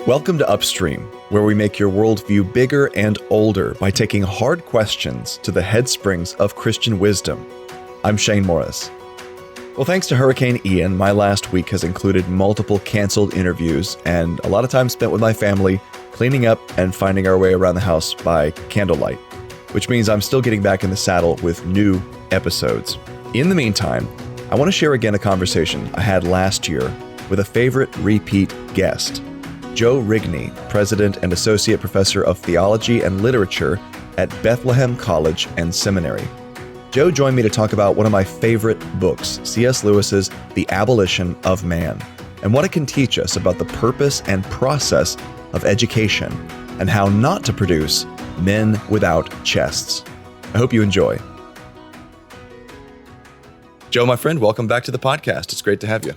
Welcome to Upstream, where we make your worldview bigger and older by taking hard questions to the head springs of Christian wisdom. I'm Shane Morris. Well, thanks to Hurricane Ian, my last week has included multiple canceled interviews and a lot of time spent with my family cleaning up and finding our way around the house by candlelight, which means I'm still getting back in the saddle with new episodes. In the meantime, I want to share again a conversation I had last year with a favorite repeat guest, Joe Rigney, President and Associate Professor of Theology and Literature at Bethlehem College and Seminary. Joe joined me to talk about one of my favorite books, C.S. Lewis's The Abolition of Man, and what it can teach us about the purpose and process of education and how not to produce men without chests. I hope you enjoy. Joe, my friend, welcome back to the podcast. It's great to have you.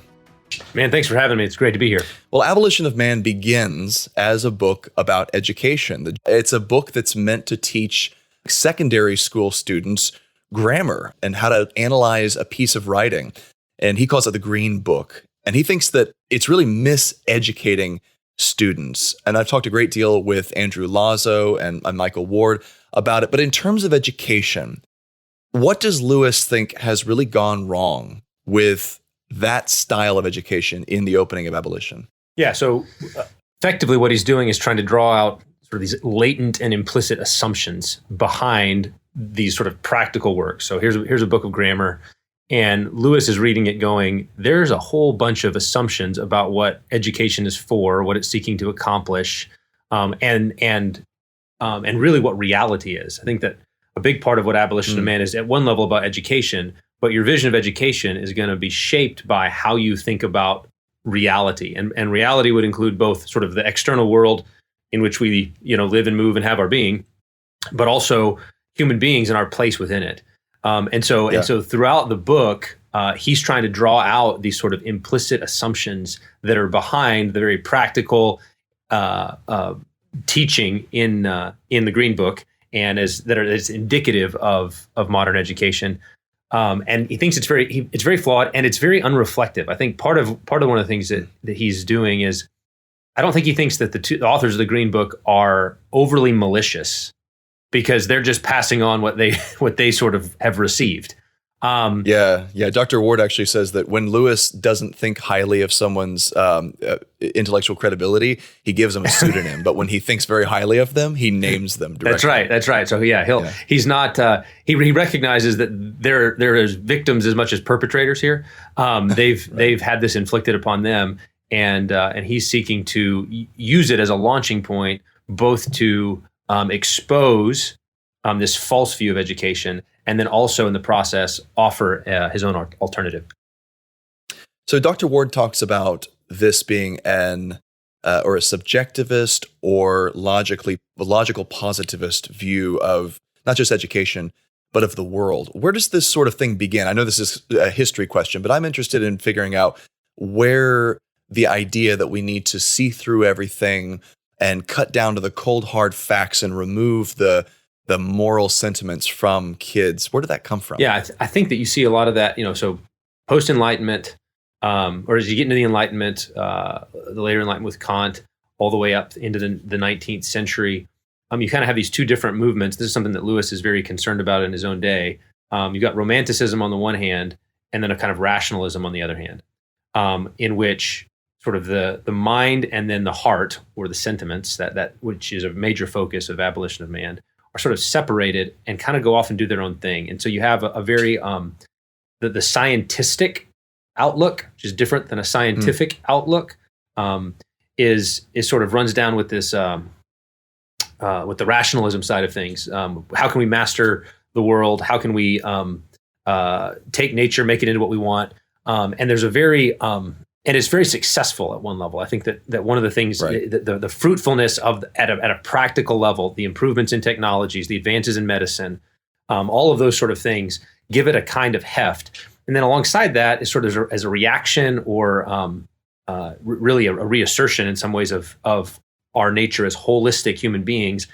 Man, thanks for having me. It's great to be here. Well, Abolition of Man begins as a book about education. It's a book that's meant to teach secondary school students grammar and how to analyze a piece of writing. And he calls it the Green Book. And he thinks that it's really miseducating students. And I've talked a great deal with Andrew Lazo and Michael Ward about it. But in terms of education, what does Lewis think has really gone wrong with that style of education in the opening of Abolition? Yeah, so effectively what he's doing is trying to draw out sort of these latent and implicit assumptions behind these sort of practical works. So here's a book of grammar, and Lewis is reading it going, there's a whole bunch of assumptions about what education is for, what it's seeking to accomplish, and really what reality is. I think that a big part of what Abolition of Man is at one level about education, but your vision of education is going to be shaped by how you think about reality. And reality would include both sort of the external world in which we, live and move and have our being, but also human beings and our place within it. And so throughout the book, he's trying to draw out these sort of implicit assumptions that are behind the very practical teaching in the Green Book, and is indicative of modern education. And he thinks it's very flawed and it's very unreflective. I think part of one of the things that he's doing is, I don't think he thinks that the authors of the Green Book are overly malicious because they're just passing on what they sort of have received. Dr. Ward actually says that when Lewis doesn't think highly of someone's intellectual credibility, he gives them a pseudonym. But when he thinks very highly of them, he names them directly. That's right. So he's not. He recognizes that there is victims as much as perpetrators here. They've had this inflicted upon them, and he's seeking to use it as a launching point, both to expose this false view of education, and then also in the process offer his own alternative. So Dr. Ward talks about this being a subjectivist or logical positivist view of not just education, but of the world. Where does this sort of thing begin? I know this is a history question, but I'm interested in figuring out where the idea that we need to see through everything and cut down to the cold, hard facts and remove the moral sentiments from kids. Where did that come from? Yeah, I think that you see a lot of that, so post-Enlightenment, or as you get into the Enlightenment, the later Enlightenment with Kant, all the way up into the 19th century, you kind of have these two different movements. This is something that Lewis is very concerned about in his own day. You've got Romanticism on the one hand, and then a kind of rationalism on the other hand, in which sort of the mind and then the heart, or the sentiments, that which is a major focus of Abolition of Man, are sort of separated and kind of go off and do their own thing. And so you have a very, the scientistic outlook, which is different than a scientific outlook, is sort of runs down with this, with the rationalism side of things. How can we master the world? How can we take nature, make it into what we want? And there's a very, and it's very successful at one level. I think that one of the things, right, the fruitfulness of at a practical level, the improvements in technologies, the advances in medicine, all of those sort of things give it a kind of heft. And then alongside that is sort of as a reaction, or really a reassertion in some ways of our nature as holistic human beings,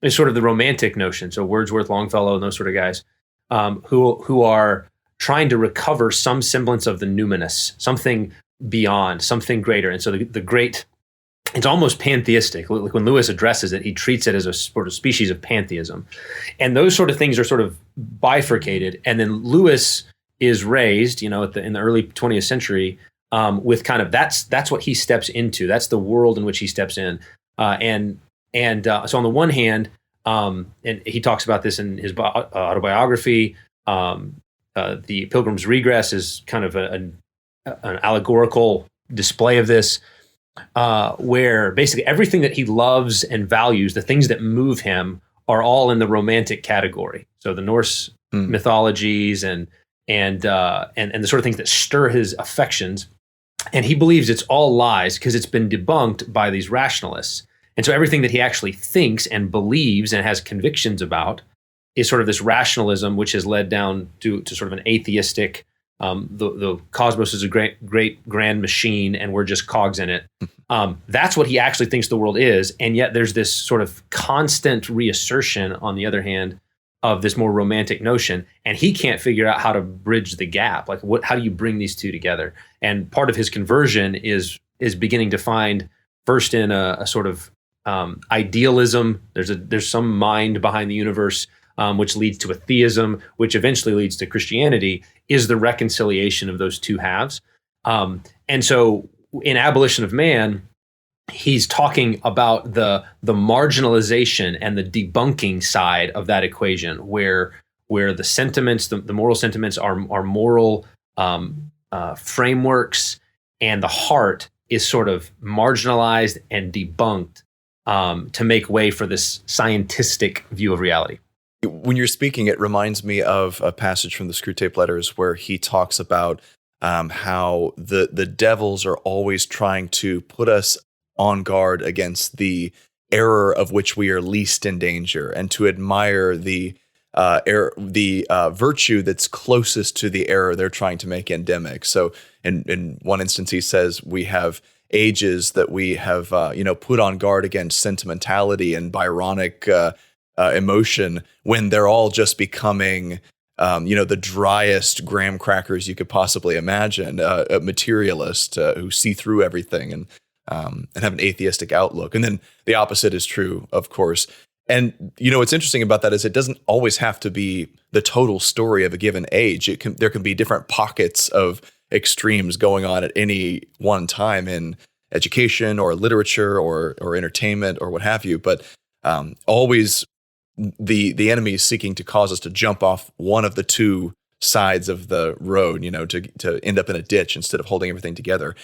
is sort of the romantic notion. So Wordsworth, Longfellow, and those sort of guys who are trying to recover some semblance of the numinous, something beyond, something greater. And so the great it's almost pantheistic. Like when Lewis addresses it, he treats it as a sort of species of pantheism. And those sort of things are sort of bifurcated. And then Lewis is raised, in the early 20th century, with kind of that's what he steps into. That's the world in which he steps in. So on the one hand, and he talks about this in his autobiography, the Pilgrim's Regress is kind of an allegorical display of this. Where basically everything that he loves and values, the things that move him, are all in the romantic category. So the Norse mythologies and the sort of things that stir his affections. And he believes it's all lies because it's been debunked by these rationalists. And so everything that he actually thinks and believes and has convictions about is sort of this rationalism, which has led down to sort of an atheistic. The cosmos is a great grand machine, and we're just cogs in it. That's what he actually thinks the world is, and yet there's this sort of constant reassertion, on the other hand, of this more romantic notion, and he can't figure out how to bridge the gap. Like, how do you bring these two together? And part of his conversion is beginning to find first in a sort of idealism. There's some mind behind the universe. Which leads to a theism, which eventually leads to Christianity, is the reconciliation of those two halves. And so in Abolition of Man, he's talking about the marginalization and the debunking side of that equation, where the sentiments, the moral sentiments are moral frameworks, and the heart is sort of marginalized and debunked to make way for this scientific view of reality. When you're speaking, it reminds me of a passage from the Screwtape Letters where he talks about how the devils are always trying to put us on guard against the error of which we are least in danger, and to admire the virtue that's closest to the error they're trying to make endemic. So in one instance, he says we have ages that we have put on guard against sentimentality and Byronic emotion, when they're all just becoming, the driest graham crackers you could possibly imagine, a materialist who see through everything and have an atheistic outlook. And then the opposite is true, of course. And, what's interesting about that is it doesn't always have to be the total story of a given age. There can be different pockets of extremes going on at any one time in education or literature or entertainment or what have you. But always the enemy is seeking to cause us to jump off one of the two sides of the road, to end up in a ditch instead of holding everything together.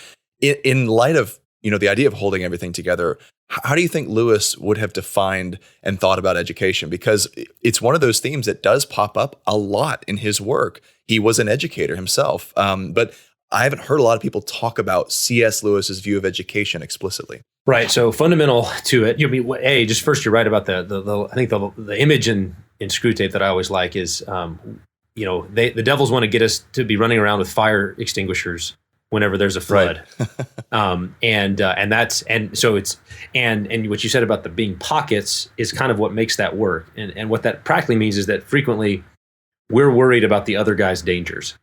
In light of, the idea of holding everything together, how do you think Lewis would have defined and thought about education? Because it's one of those themes that does pop up a lot in his work. He was an educator himself, but I haven't heard a lot of people talk about C.S. Lewis's view of education explicitly. Right. So fundamental to it, just first, you're right about I think the image in Screwtape that I always like is, the devils want to get us to be running around with fire extinguishers whenever there's a flood. Right. And what you said about the being pockets is kind of what makes that work. And what that practically means is that frequently we're worried about the other guy's dangers.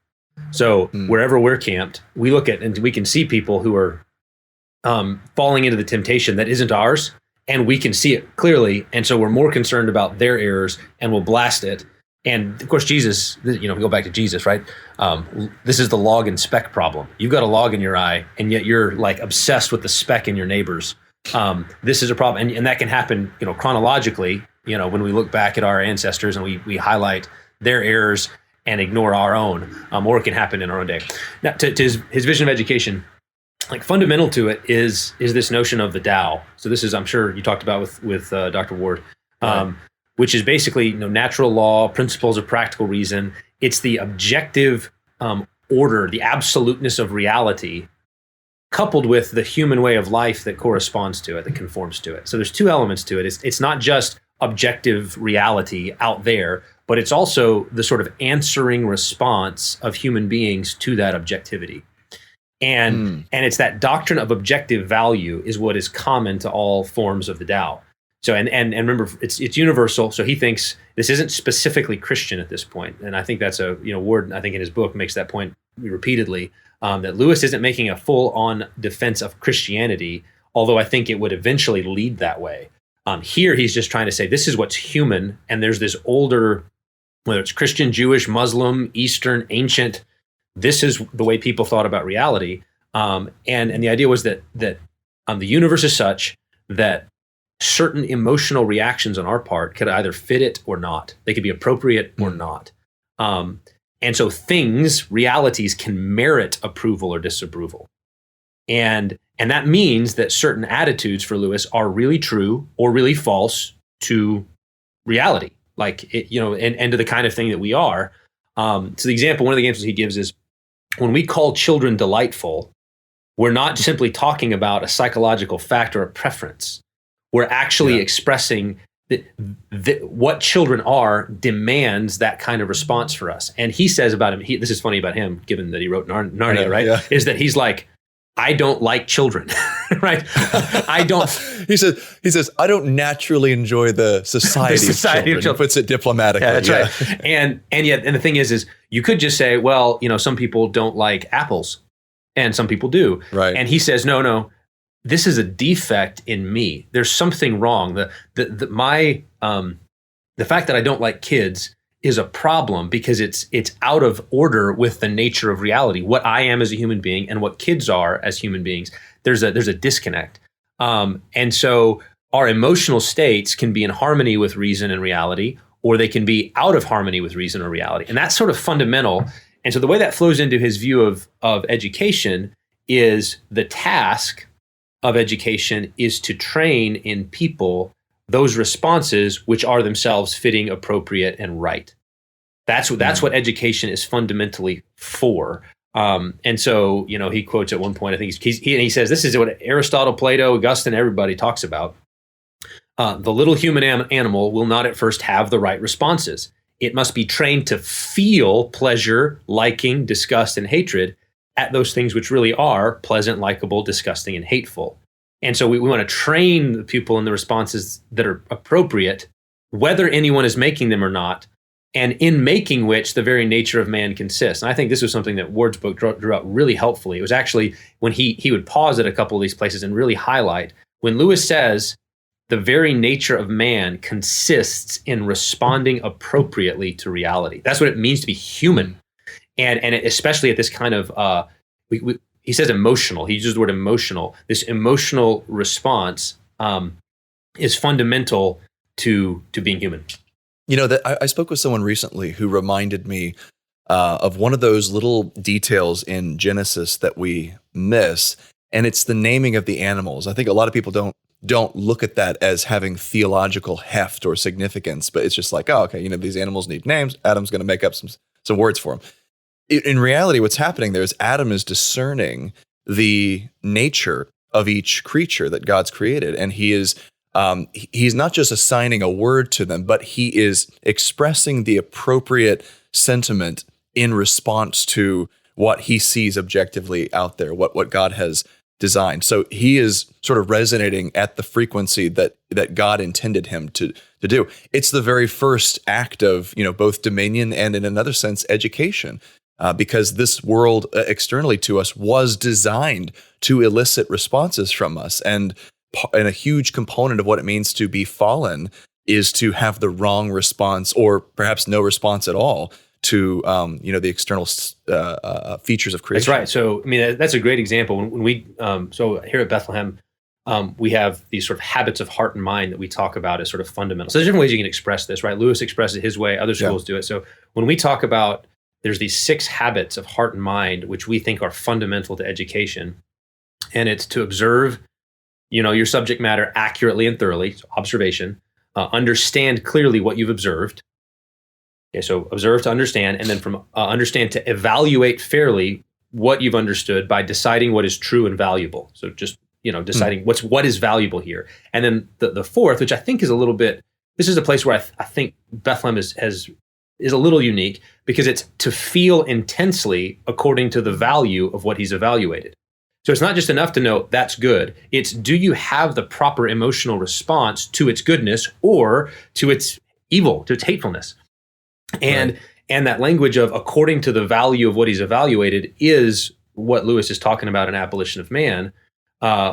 So wherever we're camped, we look at and we can see people who are falling into the temptation that isn't ours, and we can see it clearly. And so we're more concerned about their errors, and we'll blast it. And of course, Jesus, we go back to Jesus, right? This is the log and speck problem. You've got a log in your eye, and yet you're like obsessed with the speck in your neighbor's. This is a problem. And that can happen, chronologically, when we look back at our ancestors and we highlight their errors and ignore our own, or it can happen in our own day. Now, to his vision of education, like fundamental to it is this notion of the Tao. So this is, I'm sure you talked about with Dr. Ward, right. Which is basically natural law, principles of practical reason. It's the objective order, the absoluteness of reality, coupled with the human way of life that corresponds to it, that conforms to it. So there's two elements to it. It's not just objective reality out there, but it's also the sort of answering response of human beings to that objectivity. And it's that doctrine of objective value is what is common to all forms of the Tao. So and remember, it's universal. So he thinks this isn't specifically Christian at this point, and I think that's Ward, I think in his book makes that point repeatedly, that Lewis isn't making a full-on defense of Christianity. although I think it would eventually lead that way. Here, he's just trying to say this is what's human, and there's this older, whether it's Christian, Jewish, Muslim, Eastern, ancient, this is the way people thought about reality. And the idea was that the universe is such that certain emotional reactions on our part could either fit it or not. They could be appropriate or not. And so things, realities, can merit approval or disapproval. And that means that certain attitudes for Lewis are really true or really false to reality, like it, and to the kind of thing that we are. So the example, one of the examples he gives is when we call children delightful, we're not simply talking about a psychological fact or a preference. We're actually expressing that what children are demands that kind of response for us. And he says about him, this is funny about him, given that he wrote Narnia, right? Yeah. Is that he's like, I don't like children, right? I don't. He says, I don't naturally enjoy the society of children. He puts it diplomatically. Yeah, that's right. And the thing is you could just say, well, some people don't like apples, and some people do. Right. And he says, no, this is a defect in me. There's something wrong. The fact that I don't like kids is a problem because it's out of order with the nature of reality, what I am as a human being and what kids are as human beings. There's a disconnect. And so our emotional states can be in harmony with reason and reality, or they can be out of harmony with reason or reality. And that's sort of fundamental. And so the way that flows into his view of education is the task of education is to train in people those responses which are themselves fitting, appropriate, and right. That's what education is fundamentally for. And so, he quotes at one point, I think he says, this is what Aristotle, Plato, Augustine, everybody talks about. The little human animal will not at first have the right responses. It must be trained to feel pleasure, liking, disgust, and hatred at those things which really are pleasant, likable, disgusting, and hateful. And so we want to train the pupil in the responses that are appropriate, whether anyone is making them or not, and in making which the very nature of man consists. And I think this was something that Ward's book drew out really helpfully. It was actually when he would pause at a couple of these places and really highlight, when Lewis says the very nature of man consists in responding appropriately to reality. That's what it means to be human. And especially at this kind of, he says emotional. He uses the word emotional. This emotional response is fundamental to being human. I spoke with someone recently who reminded me of one of those little details in Genesis that we miss, and it's the naming of the animals. I think a lot of people don't look at that as having theological heft or significance, but it's just like, oh, okay, these animals need names. Adam's going to make up some words for them. In reality, what's happening there is Adam is discerning the nature of each creature that God's created, and he is he's not just assigning a word to them, but he is expressing the appropriate sentiment in response to what he sees objectively out there, what God has designed. So he is sort of resonating at the frequency that God intended him to do. It's the very first act of both dominion and, in another sense, education. Because this world externally to us was designed to elicit responses from us. And a huge component of what it means to be fallen is to have the wrong response or perhaps no response at all to the external features of creation. That's right. So, that's a great example. When we, so here at Bethlehem, we have these sort of habits of heart and mind that we talk about as sort of fundamental. So there's different ways you can express this, right? Lewis expresses it his way, other schools do it. So when we talk about there's these 6 habits of heart and mind, which we think are fundamental to education. And it's to observe, your subject matter accurately and thoroughly, so observation, understand clearly what you've observed. Okay, so observe to understand, and then from understand to evaluate fairly what you've understood by deciding what is true and valuable. So just, deciding what is valuable here. And then the fourth, which I think is a little bit, this is a place where I think Bethlehem is a little unique, because it's to feel intensely according to the value of what he's evaluated. So it's not just enough to know that's good. It's, do you have the proper emotional response to its goodness or to its evil, to its hatefulness? And that language of according to the value of what he's evaluated is what Lewis is talking about in Abolition of Man,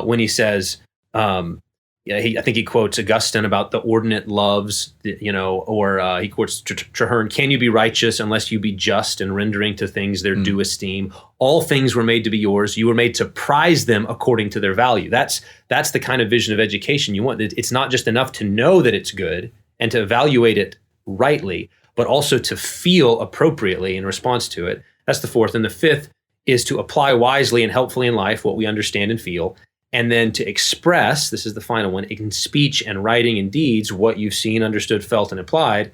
when he says, Yeah, I think he quotes Augustine about the ordinate loves, or he quotes Traherne, can you be righteous unless you be just and rendering to things their due esteem? All things were made to be yours. You were made to prize them according to their value. That's the kind of vision of education you want. It's not just enough to know that it's good and to evaluate it rightly, but also to feel appropriately in response to it. That's the fourth. And the fifth is to apply wisely and helpfully in life what we understand and feel. And then to express, this is the final one, in speech and writing and deeds, what you've seen, understood, felt, and applied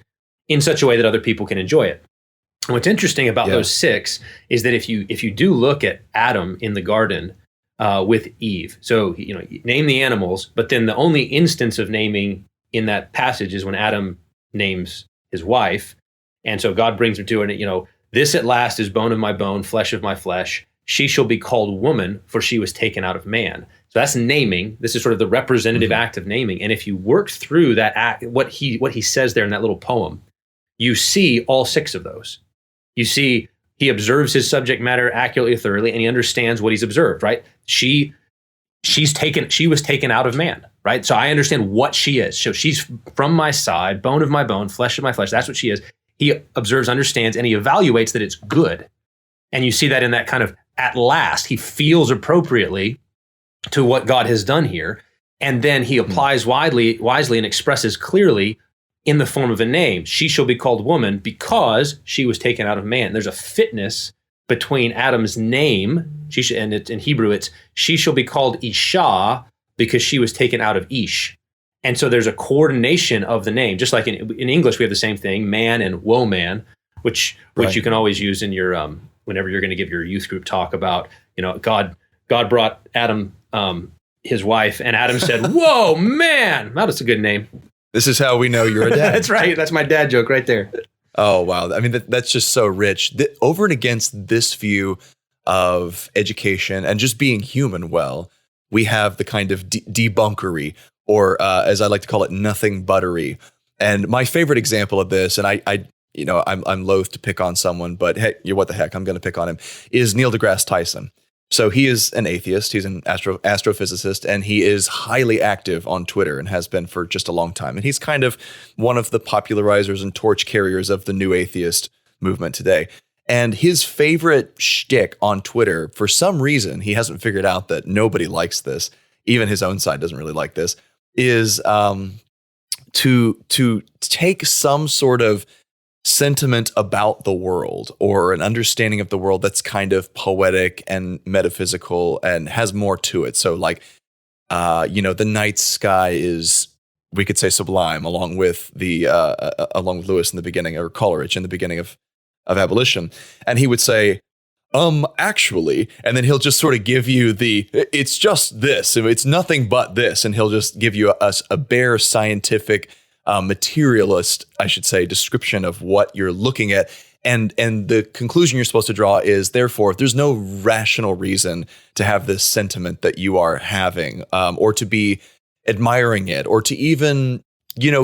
in such a way that other people can enjoy it. And what's interesting about those six is that if you do look at Adam in the garden with Eve, so name the animals, but then the only instance of naming in that passage is when Adam names his wife. And so God brings him to it, this at last is bone of my bone, flesh of my flesh. She shall be called woman, for she was taken out of man. So that's naming. This is sort of the representative act of naming. And if you work through that act, what he says there in that little poem, you see all six of those. You see he observes his subject matter accurately, thoroughly, and he understands what he's observed, right? She was taken out of man, right? So I understand what she is. So she's from my side, bone of my bone, flesh of my flesh. That's what she is. He observes, understands, and he evaluates that it's good. And you see that in that kind of, at last, he feels appropriately to what God has done here. And then he applies wisely and expresses clearly in the form of a name. She shall be called woman because she was taken out of man. There's a fitness between Adam's name, and in Hebrew it's, she shall be called Isha because she was taken out of Ish. And so there's a coordination of the name. Just like in English, we have the same thing, man and woman, which you can always use in your, whenever you're going to give your youth group talk about, God brought Adam his wife, and Adam said, whoa, man, that's a good name. This is how we know you're a dad. That's right. That's my dad joke right there. Oh, wow. I mean, that's just so rich. Over and against this view of education and just being human well, we have the kind of debunkery, or as I like to call it, nothing buttery. And my favorite example of this, and I'm loath to pick on someone, but hey, what the heck, I'm going to pick on him, is Neil deGrasse Tyson. So he is an atheist, he's an astrophysicist, and he is highly active on Twitter and has been for just a long time. And he's kind of one of the popularizers and torch carriers of the new atheist movement today. And his favorite shtick on Twitter, for some reason, he hasn't figured out that nobody likes this, even his own side doesn't really like this, is to take some sort of sentiment about the world or an understanding of the world that's kind of poetic and metaphysical and has more to it. So like, the night sky is, we could say, sublime, along with Lewis in the beginning, or Coleridge in the beginning of Abolition. And he would say, actually, and then he'll just sort of give you it's just this, it's nothing but this. And he'll just give you a bare scientific materialist, I should say, description of what you're looking at. And the conclusion you're supposed to draw is, therefore, there's no rational reason to have this sentiment that you are having, or to be admiring it, or to even,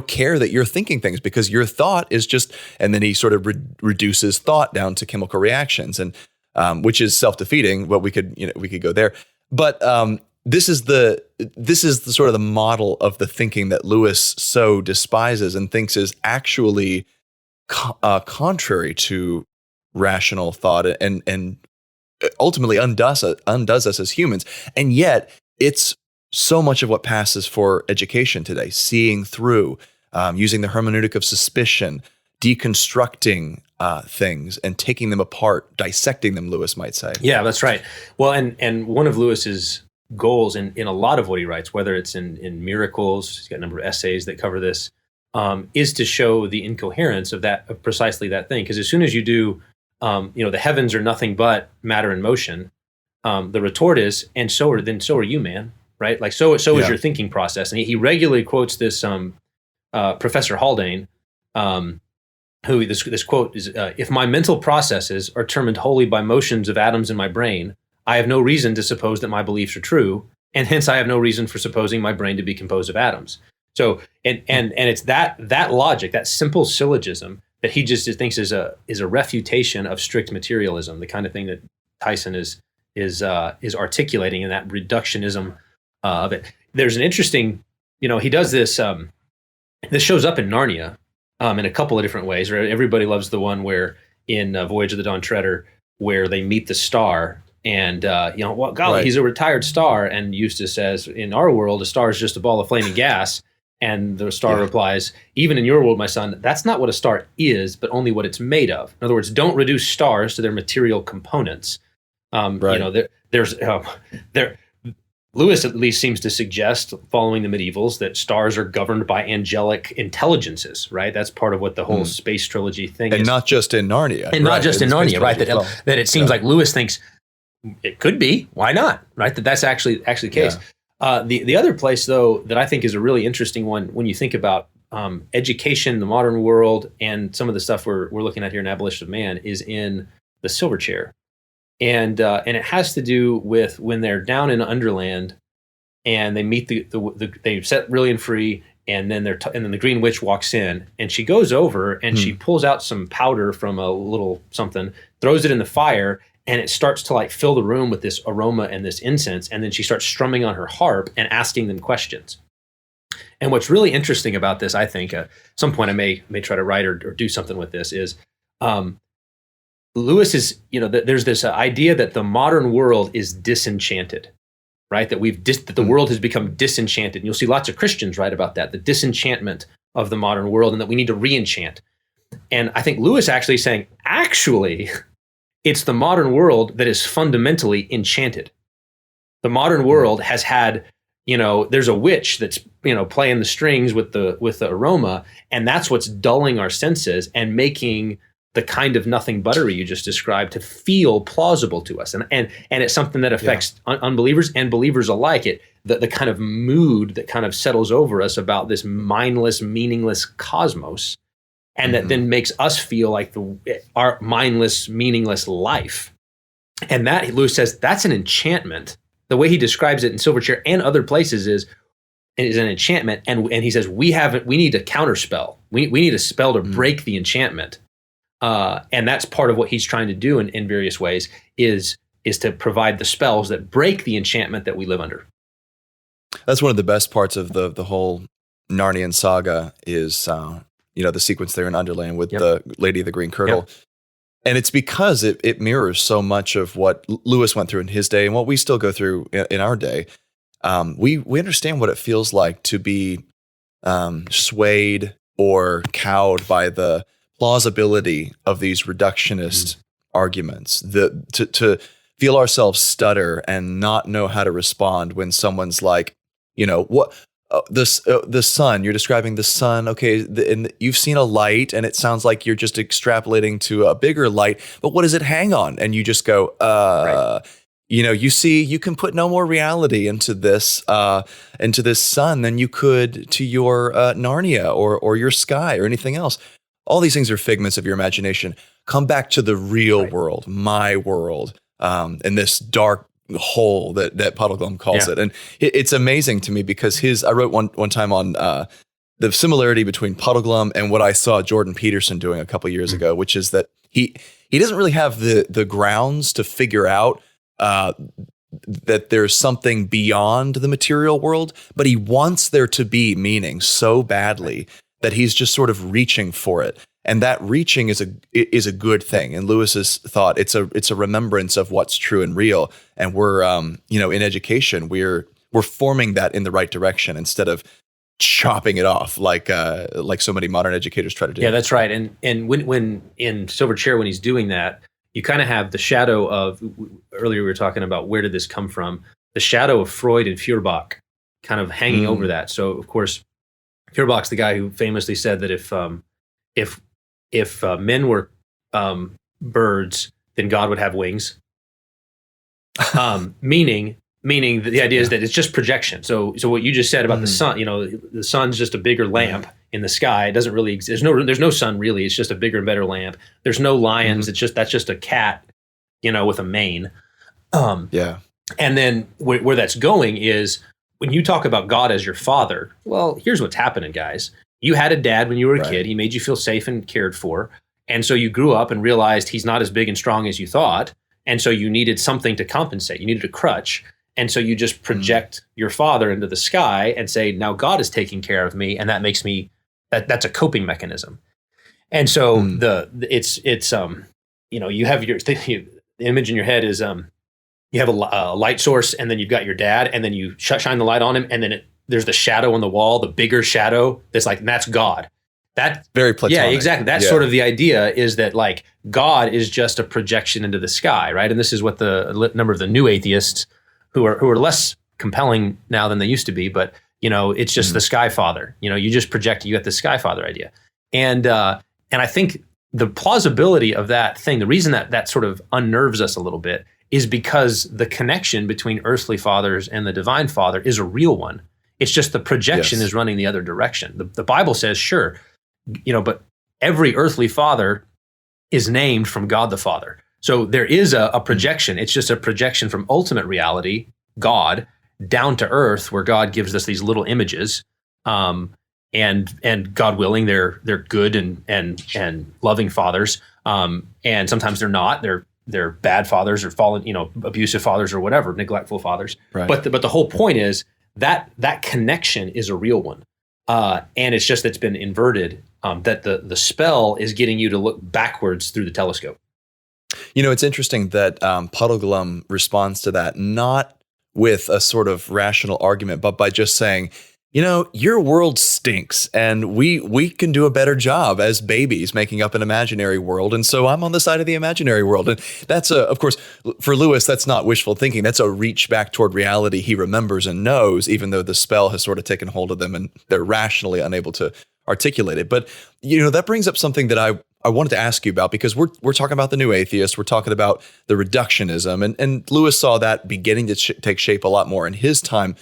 care that you're thinking things, because your thought is just, and then he sort of reduces thought down to chemical reactions, and which is self-defeating. But we could go there. But this is the sort of the model of the thinking that Lewis so despises and thinks is actually contrary to rational thought, and ultimately undoes us as humans. And yet it's so much of what passes for education today: seeing through, using the hermeneutic of suspicion, deconstructing things and taking them apart, dissecting them, Lewis might say. Yeah, that's right. Well, and one of Lewis's goals in a lot of what he writes, whether it's in Miracles, he's got a number of essays that cover this, is to show the incoherence of precisely that thing. Because as soon as you do, the heavens are nothing but matter and motion, the retort is, and so are you, man, right? Like, so is your thinking process. And he regularly quotes this Professor Haldane, who this quote is, if my mental processes are determined wholly by motions of atoms in my brain, I have no reason to suppose that my beliefs are true, and hence I have no reason for supposing my brain to be composed of atoms. So, and it's that logic, that simple syllogism, that he just thinks is a refutation of strict materialism, the kind of thing that Tyson is articulating in that reductionism of it. there's an interesting, he does this. This shows up in Narnia in a couple of different ways. Right? Everybody loves the one where in Voyage of the Dawn Treader, where they meet the star, and well, golly, Right. he's a retired star. And Eustace says, in our world, a star is just a ball of flaming gas. And the star replies, even in your world, my son, that's not what a star is, but only what it's made of. In other words, don't reduce stars to their material components. Right. Lewis at least seems to suggest, following the medievals, that stars are governed by angelic intelligences, right? That's part of what the whole space trilogy thing is. And not just in Narnia. And not just in Narnia, right? Well. That it seems like Lewis thinks it could be. Why not? Right? That's actually the case. The other place, though, that I think is a really interesting one when you think about education, the modern world, and some of the stuff we're looking at here in Abolition of Man is in the Silver Chair. And it has to do with when they're down in Underland and they meet they set Rillian free, and then and then the Green Witch walks in, and she goes over and she pulls out some powder from a little something, throws it in the fire, and it starts to like fill the room with this aroma and this incense, and then she starts strumming on her harp and asking them questions. And what's really interesting about this, I think, at some point I may try to write or do something with this, is Lewis is, there's this idea that the modern world is disenchanted, right? That that the world has become disenchanted. And you'll see lots of Christians write about that, the disenchantment of the modern world, and that we need to re-enchant. And I think Lewis actually is saying, actually, it's the modern world that is fundamentally enchanted. The modern world has had, there's a witch that's, playing the strings with the aroma, and that's what's dulling our senses and making the kind of nothing buttery you just described to feel plausible to us. And it's something that affects unbelievers and believers alike. The kind of mood that kind of settles over us about this mindless, meaningless cosmos, and that then makes us feel like our mindless, meaningless life. And that, Lewis says, that's an enchantment. The way he describes it in Silverchair and other places is an enchantment. And he says, we need a counterspell. We need a spell to break the enchantment. And that's part of what he's trying to do in various ways is to provide the spells that break the enchantment that we live under. That's one of the best parts of the whole Narnian saga is, the sequence there in Underland with the Lady of the Green Kirtle. Yep. And it's because it mirrors so much of what Lewis went through in his day and what we still go through in our day. We understand what it feels like to be swayed or cowed by the plausibility of these reductionist arguments, to feel ourselves stutter and not know how to respond when someone's like, what the sun, you're describing the sun. Okay. And you've seen a light and it sounds like you're just extrapolating to a bigger light, but what does it hang on? And you just go, right. You see, you can put no more reality into this sun than you could to your Narnia or your sky or anything else. All these things are figments of your imagination. Come back to the real world, my world, and this dark hole that Puddleglum calls it. And it's amazing to me because I wrote one time on the similarity between Puddleglum and what I saw Jordan Peterson doing a couple years ago, which is that he doesn't really have the grounds to figure out that there's something beyond the material world, but he wants there to be meaning so badly that he's just sort of reaching for it. And that reaching is a good thing. And Lewis's thought, it's a remembrance of what's true and real. And we're in education, we're forming that in the right direction instead of chopping it off like so many modern educators try to do. Yeah, that's right. And when in Silverchair, when he's doing that, you kind of have the shadow of, earlier we were talking about where did this come from, the shadow of Freud and Feuerbach kind of hanging over that. So of course, Feuerbach's the guy who famously said that if men were birds, then God would have wings. Meaning that the idea is that it's just projection. So what you just said about the sun, the sun's just a bigger lamp in the sky. It doesn't really exist. There's no sun really. It's just a bigger and better lamp. There's no lions. That's just a cat, with a mane. And then where that's going is, when you talk about God as your father, well, here's what's happening, guys. You had a dad when you were a kid. He made you feel safe and cared for. And so you grew up and realized he's not as big and strong as you thought. And so you needed something to compensate. You needed a crutch. And so you just project your father into the sky and say, now God is taking care of me. And that makes me, that's a coping mechanism. And so you have the image in your head is, you have a light source, and then you've got your dad, and then you shine the light on him, and then there's the shadow on the wall, the bigger shadow that's God. That very Platonic. Yeah, exactly. That's sort of the idea, is that like God is just a projection into the sky, right? And this is what the number of the new atheists who are less compelling now than they used to be, but it's just the Sky Father. You just project, you got the Sky Father idea, and I think the plausibility of that thing, the reason that sort of unnerves us a little bit, is because the connection between earthly fathers and the divine Father is a real one. It's just the projection is running the other direction. The Bible says, sure, but every earthly father is named from God the Father. So there is a projection. It's just a projection from ultimate reality, God, down to earth, where God gives us these little images. And God willing, they're good and loving fathers. And sometimes they're not. They're bad fathers or fallen, abusive fathers or whatever, neglectful fathers. Right. But the whole point is that connection is a real one. And it's just, it's been inverted, that the spell is getting you to look backwards through the telescope. It's interesting that Puddleglum responds to that, not with a sort of rational argument, but by just saying, your world stinks, and we can do a better job as babies making up an imaginary world. And so I'm on the side of the imaginary world. And that's of course, for Lewis, that's not wishful thinking. That's a reach back toward reality he remembers and knows, even though the spell has sort of taken hold of them and they're rationally unable to articulate it. But, that brings up something that I wanted to ask you about, because we're talking about the new atheists. We're talking about the reductionism. And Lewis saw that beginning to take shape a lot more in his time,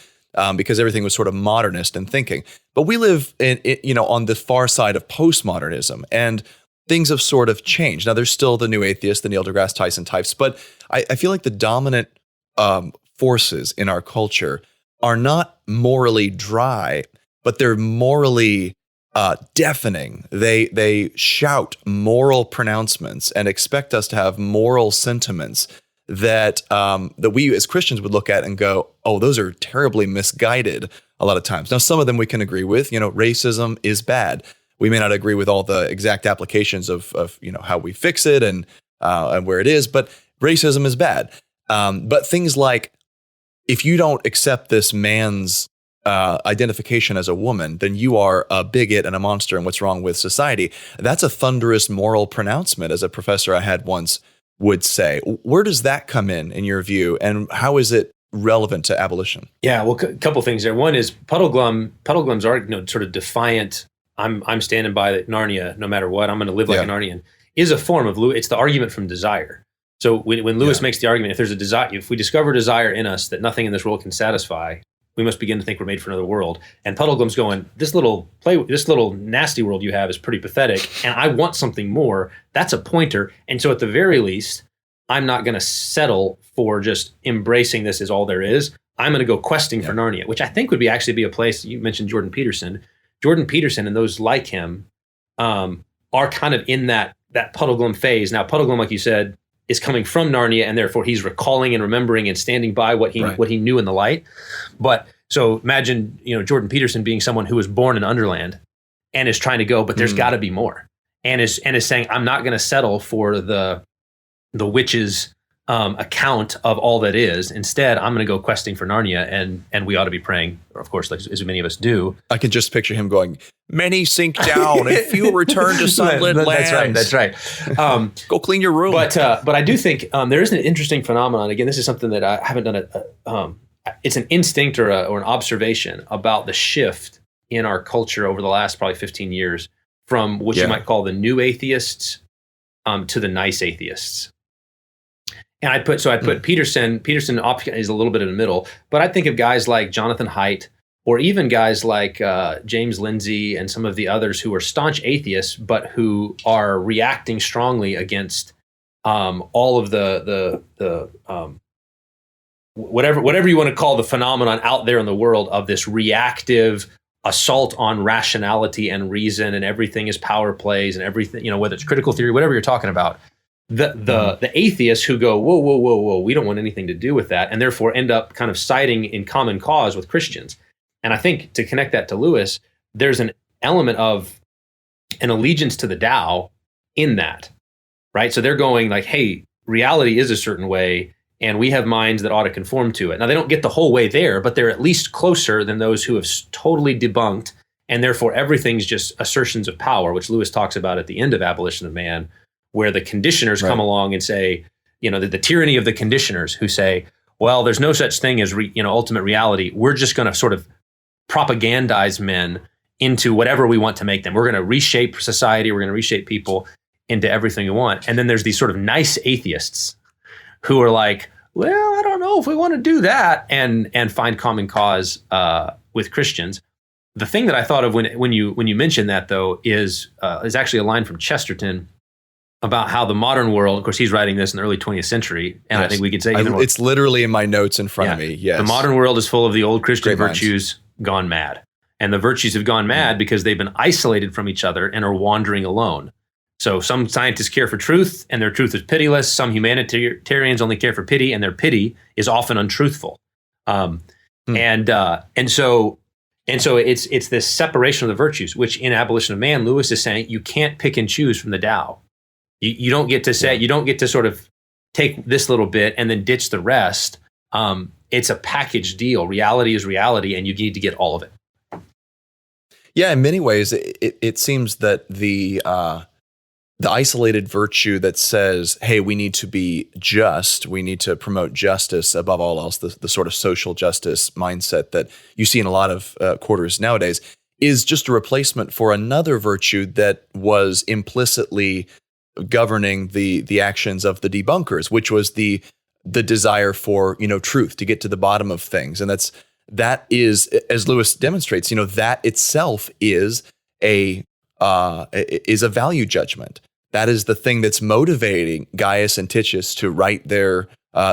because everything was sort of modernist in thinking. But we live on the far side of postmodernism, and things have sort of changed. Now, there's still the new atheists, the Neil deGrasse Tyson types, but I feel like the dominant forces in our culture are not morally dry, but they're morally deafening. They shout moral pronouncements and expect us to have moral sentiments that we as Christians would look at and go, oh, those are terribly misguided a lot of times. Now, some of them we can agree with. Racism is bad. We may not agree with all the exact applications of how we fix it and where it is, but racism is bad. But things like, if you don't accept this man's identification as a woman, then you are a bigot and a monster, and what's wrong with society? That's a thunderous moral pronouncement, as a professor I had once would say. Where does that come in your view, and how is it relevant to abolition? Yeah, well, a couple things there. One is Puddleglum's sort of defiant, I'm standing by Narnia no matter what, I'm going to live like a Narnian, is a form of Lewis. It's the argument from desire. So when Lewis makes the argument, if there's a desire, if we discover desire in us that nothing in this world can satisfy, we must begin to think we're made for another world. And Puddleglum's going, this little nasty world you have is pretty pathetic, and I want something more. That's a pointer. And so at the very least, I'm not going to settle for just embracing this as all there is. I'm going to go questing for Narnia, which I think would actually be a place. You mentioned Jordan Peterson. Jordan Peterson and those like him are kind of in that Puddleglum phase. Now, Puddleglum, like you said, is coming from Narnia, and therefore he's recalling and remembering and standing by what he knew in the light. But so imagine, Jordan Peterson being someone who was born in Underland and is trying to go, but there's got to be more, and is saying, I'm not going to settle for the witch's account of all that is. Instead, I'm going to go questing for Narnia, and we ought to be praying, of course, like as many of us do. I can just picture him going, many sink down and few return to sunlit lands. That's right. Go clean your room. But I do think there is an interesting phenomenon. Again, this is something that I haven't done. It's an instinct or an observation about the shift in our culture over the last probably 15 years from what you might call the new atheists to the nice atheists. And I'd put Peterson. Peterson is a little bit in the middle, but I think of guys like Jonathan Haidt, or even guys like James Lindsay and some of the others who are staunch atheists, but who are reacting strongly against all of the whatever you want to call the phenomenon out there in the world of this reactive assault on rationality and reason, and everything is power plays and everything, whether it's critical theory, whatever you're talking about. the atheists who go, whoa, whoa, whoa, whoa, we don't want anything to do with that, and therefore end up kind of siding in common cause with Christians. And I think to connect that to Lewis, there's an element of an allegiance to the Tao in that, right? So they're going like, hey, reality is a certain way, and we have minds that ought to conform to it. Now, they don't get the whole way there, but they're at least closer than those who have totally debunked, and therefore everything's just assertions of power, which Lewis talks about at the end of Abolition of Man, where the conditioners come along and say, the tyranny of the conditioners who say, well, there's no such thing as ultimate reality. We're just going to sort of propagandize men into whatever we want to make them. We're going to reshape society. We're going to reshape people into everything we want. And then there's these sort of nice atheists who are like, well, I don't know if we want to do that, and find common cause with Christians. The thing that I thought of when you mentioned that, though, is actually a line from Chesterton about how the modern world, of course, he's writing this in the early 20th century, and I think we could say it's literally in my notes in front of me. Yes, the modern world is full of the old Christian virtues gone mad, and the virtues have gone mad because they've been isolated from each other and are wandering alone. So some scientists care for truth, and their truth is pitiless. Some humanitarians only care for pity, and their pity is often untruthful. And so it's this separation of the virtues, which in Abolition of Man, Lewis is saying you can't pick and choose from the Tao. You don't get to say, you don't get to sort of take this little bit and then ditch the rest. It's a package deal. Reality is reality, and you need to get all of it. Yeah, in many ways, it seems that the isolated virtue that says, hey, we need to be just, we need to promote justice above all else, the sort of social justice mindset that you see in a lot of quarters nowadays, is just a replacement for another virtue that was implicitly governing the actions of the debunkers, which was the desire for truth, to get to the bottom of things. And that is, as Lewis demonstrates, that itself is a value judgment. That is the thing that's motivating Gaius and Titius to write their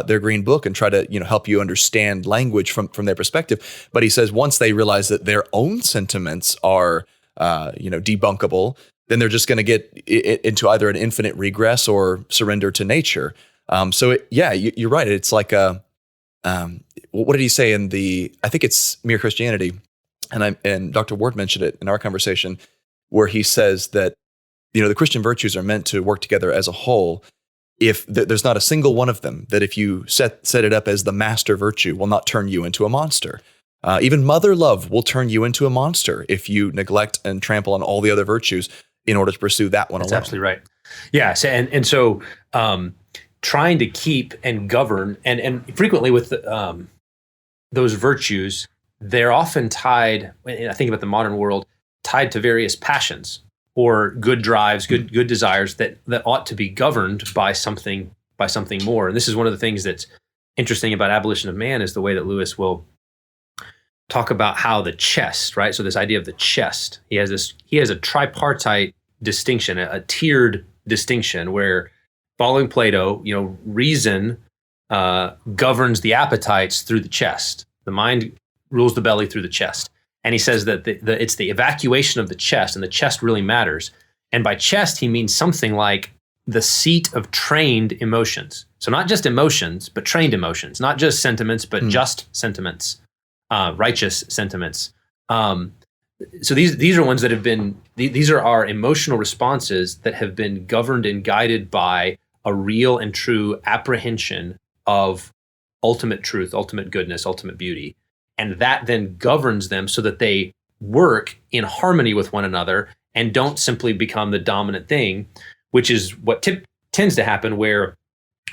green book and try to help you understand language from their perspective. But he says once they realize that their own sentiments are debunkable, then they're just going to get into either an infinite regress or surrender to nature. You're right. It's like what did he say in I think it's Mere Christianity, and Dr. Ward mentioned it in our conversation, where he says that the Christian virtues are meant to work together as a whole. If there's not a single one of them that if you set it up as the master virtue will not turn you into a monster. Even mother love will turn you into a monster if you neglect and trample on all the other virtues in order to pursue that one alone. That's absolutely right. Yeah. So trying to keep and govern, and frequently with those virtues, they're often tied, I think about the modern world, tied to various passions or good drives, good desires that ought to be governed by something more. And this is one of the things that's interesting about Abolition of Man, is the way that Lewis will talk about how the chest, right? So this idea of the chest, he has a tripartite distinction, a tiered distinction, where following Plato, reason governs the appetites through the chest. The mind rules the belly through the chest. And he says that it's the evacuation of the chest, and the chest really matters. And by chest, he means something like the seat of trained emotions. So not just emotions, but trained emotions, not just sentiments, but just sentiments, righteous sentiments. So these are ones that have been, these are our emotional responses that have been governed and guided by a real and true apprehension of ultimate truth, ultimate goodness, ultimate beauty. And that then governs them so that they work in harmony with one another and don't simply become the dominant thing, which is what tends to happen, where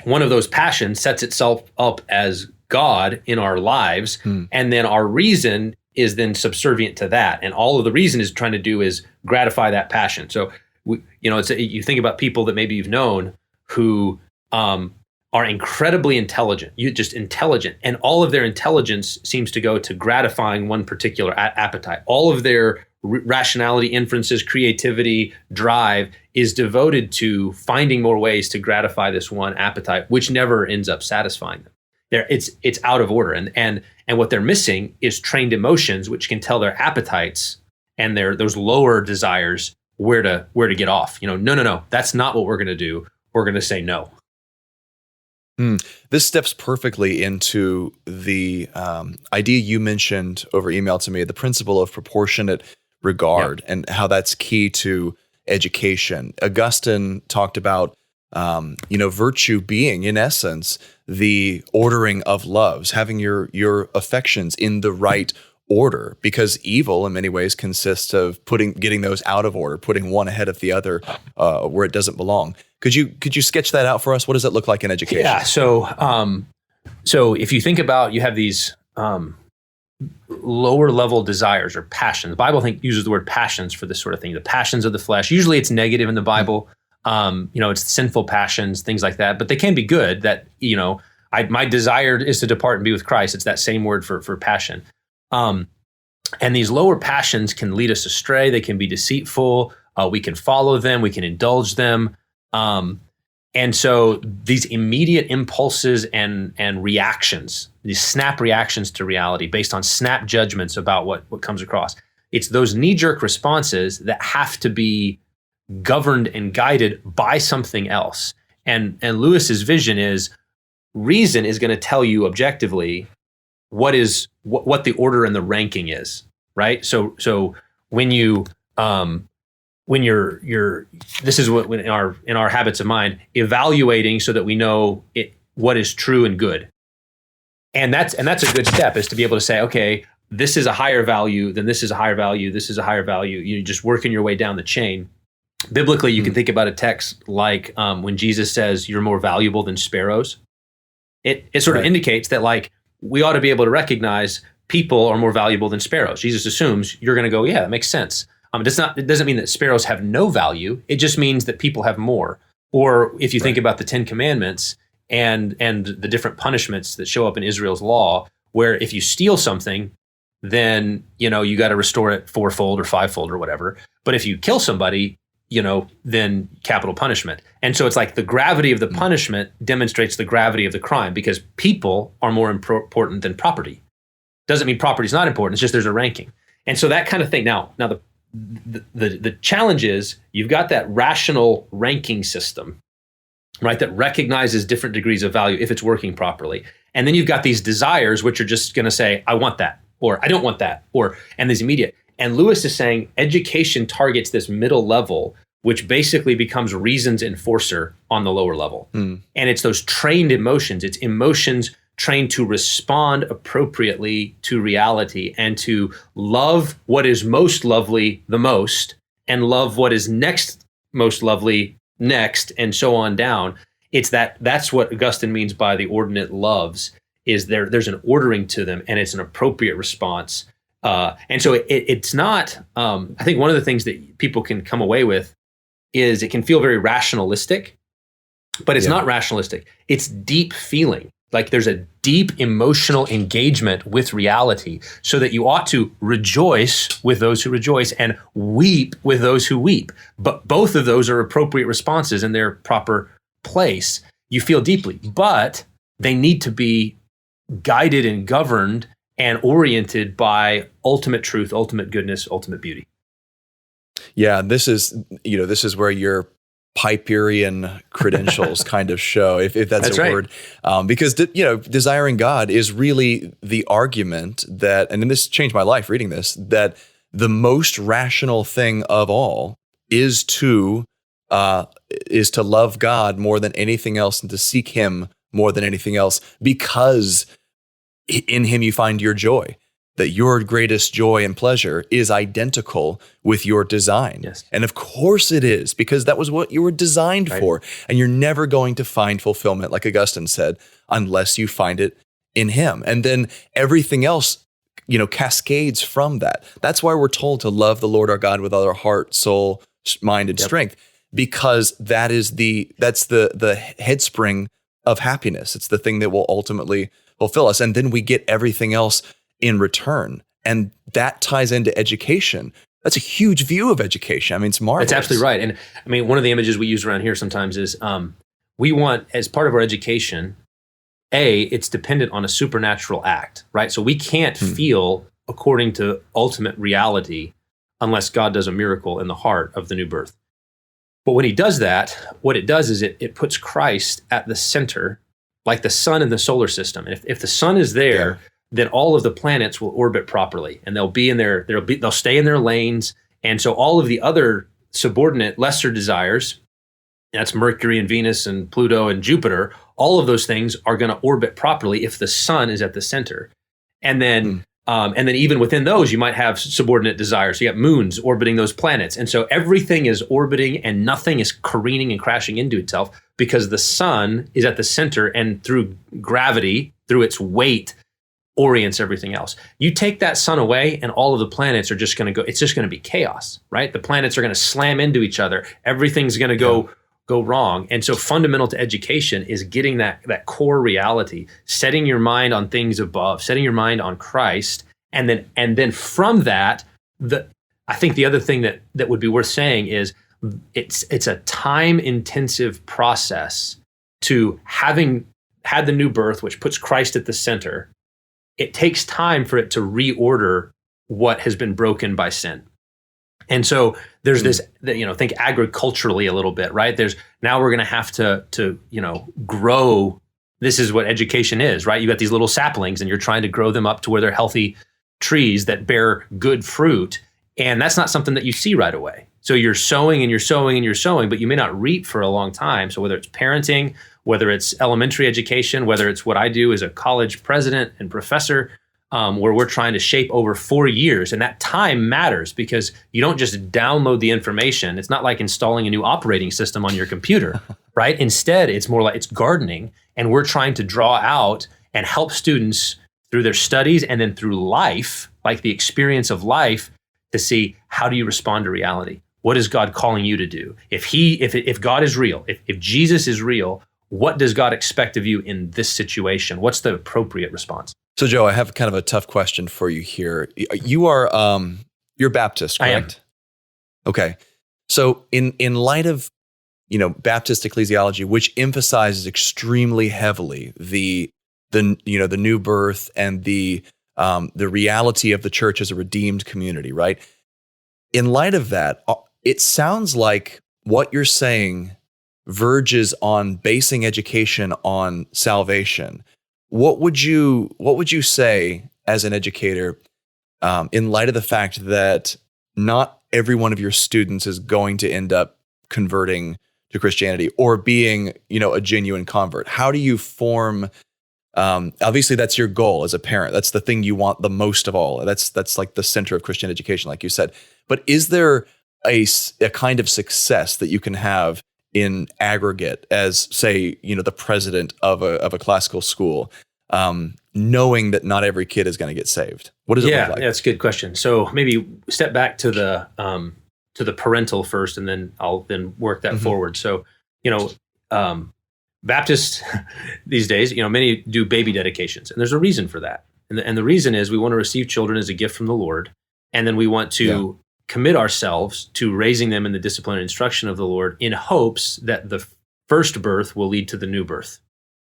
one of those passions sets itself up as God in our lives, and then our reason is then subservient to that. And all of the reason is trying to do is gratify that passion. So, you think about people that maybe you've known who are incredibly intelligent, intelligent, and all of their intelligence seems to go to gratifying one particular appetite. All of their rationality, inferences, creativity, drive is devoted to finding more ways to gratify this one appetite, which never ends up satisfying them. It's out of order, and what they're missing is trained emotions, which can tell their appetites and those lower desires where to get off. No, that's not what we're going to do. we're going to say no. This steps perfectly into the idea you mentioned over email to me, the principle of proportionate regard, and how that's key to education. Augustine talked about, virtue being, in essence, the ordering of loves, having your affections in the right order, because evil in many ways consists of getting those out of order, putting one ahead of the other where it doesn't belong. Could you sketch that out for us? What does it look like in education? Yeah. So if you think about, you have these lower level desires or passions. The Bible uses the word passions for this sort of thing. The passions of the flesh. Usually it's negative in the Bible. It's sinful passions, things like that. But they can be good. That my desire is to depart and be with Christ. It's that same word for passion. And these lower passions can lead us astray. They can be deceitful. We can follow them. We can indulge them. And so these immediate impulses and reactions, these snap reactions to reality based on snap judgments about what comes across, it's those knee-jerk responses that have to be governed and guided by something else. And Lewis's vision is reason is going to tell you objectively what the order and the ranking is, right? So when you're this is what in our habits of mind, evaluating so that we know what is true and good. And that's a good step, is to be able to say, okay, this is a higher value, then this is a higher value, this is a higher value. You're just working your way down the chain. Biblically, you can think about a text like when Jesus says you're more valuable than sparrows. It sort of indicates that we ought to be able to recognize people are more valuable than sparrows. Jesus assumes you're going to go, yeah, that makes sense. It doesn't mean that sparrows have no value. It just means that people have more. Or if you think about the 10 Commandments and the different punishments that show up in Israel's law, where if you steal something, then you got to restore it fourfold or fivefold or whatever. But if you kill somebody, then capital punishment. And so it's like the gravity of the punishment demonstrates the gravity of the crime, because people are more important than property. Doesn't mean property is not important. It's just there's a ranking. And so that kind of thing. Now the challenge is you've got that rational ranking system, right, that recognizes different degrees of value if it's working properly. And then you've got these desires, which are just going to say, I want that, or I don't want that, and there's immediate. And Lewis is saying education targets this middle level, which basically becomes reason's enforcer on the lower level. And it's those trained emotions. It's emotions trained to respond appropriately to reality and to love what is most lovely the most, and love what is next most lovely next, and so on down. That's what Augustine means by the ordinate loves, is there's an ordering to them, and it's an appropriate response. And so it's not, I think one of the things that people can come away with is it can feel very rationalistic, but it's not rationalistic. It's deep feeling. Like there's a deep emotional engagement with reality, so that you ought to rejoice with those who rejoice and weep with those who weep. But both of those are appropriate responses in their proper place. You feel deeply, but they need to be guided and governed and oriented by ultimate truth, ultimate goodness, ultimate beauty. Yeah, this is where your Piperian credentials kind of show, if that's a right. word, because desiring God is really the argument that, and this changed my life reading this, that the most rational thing of all is to love God more than anything else, and to seek Him more than anything else, because in Him you find your joy. That your greatest joy and pleasure is identical with your design. Yes. And of course it is, because that was what you were designed for. And you're never going to find fulfillment, like Augustine said, unless you find it in Him. And then everything else, cascades from that. That's why we're told to love the Lord our God with all our heart, soul, mind, and strength, because that's the headspring of happiness. It's the thing that will ultimately fulfill us. And then we get everything else in return. And that ties into education. That's a huge view of education. I mean, it's marvelous. That's absolutely right. And I mean, one of the images we use around here sometimes is we want, as part of our education, it's dependent on a supernatural act, right? So we can't feel according to ultimate reality unless God does a miracle in the heart of the new birth. But when he does that, what it does is it puts Christ at the center, like the sun in the solar system. And if the sun is there, then all of the planets will orbit properly, and they'll stay in their lanes. And so all of the other subordinate lesser desires, that's Mercury and Venus and Pluto and Jupiter, all of those things are going to orbit properly if the sun is at the center. And then even within those, you might have subordinate desires. So you got moons orbiting those planets. And so everything is orbiting and nothing is careening and crashing into itself because the sun is at the center, and through gravity, through its weight, orients everything else. You take that sun away and all of the planets are just going to go, it's just going to be chaos, right? The planets are going to slam into each other. Everything's going to go wrong. And so fundamental to education is getting that core reality, setting your mind on things above, setting your mind on Christ. And then from that, I think the other thing that would be worth saying is it's a time intensive process to having had the new birth, which puts Christ at the center. It takes time for it to reorder what has been broken by sin. And so there's this, think agriculturally a little bit, right? Now we're going to have to grow. This is what education is, right? You got these little saplings and you're trying to grow them up to where they're healthy trees that bear good fruit. And that's not something that you see right away. So you're sowing and you're sowing and you're sowing, but you may not reap for a long time. So whether it's parenting, whether it's elementary education, whether it's what I do as a college president and professor, where we're trying to shape over 4 years. And that time matters because you don't just download the information. It's not like installing a new operating system on your computer, right? Instead, it's more like it's gardening. And we're trying to draw out and help students through their studies and then through life, like the experience of life, to see how do you respond to reality? What is God calling you to do? If God is real, if Jesus is real, what does God expect of you in this situation? What's the appropriate response? So, Joe, I have kind of a tough question for you here. You're Baptist, correct? I am. Okay. So, in light of Baptist ecclesiology, which emphasizes extremely heavily the new birth and the reality of the church as a redeemed community, right? In light of that, it sounds like what you're saying verges on basing education on salvation. What would you say as an educator in light of the fact that not every one of your students is going to end up converting to Christianity or being a genuine convert? How do you form? Obviously, that's your goal as a parent. That's the thing you want the most of all. That's like the center of Christian education, like you said. But is there a kind of success that you can have in aggregate as, say, the president of a classical school, knowing that not every kid is going to get saved? What does it look like? Yeah, that's a good question. So maybe step back to the parental first, and then I'll work that forward. So, Baptists these days, many do baby dedications, and there's a reason for that. And the reason is we want to receive children as a gift from the Lord, and then we want to commit ourselves to raising them in the discipline and instruction of the Lord in hopes that the first birth will lead to the new birth.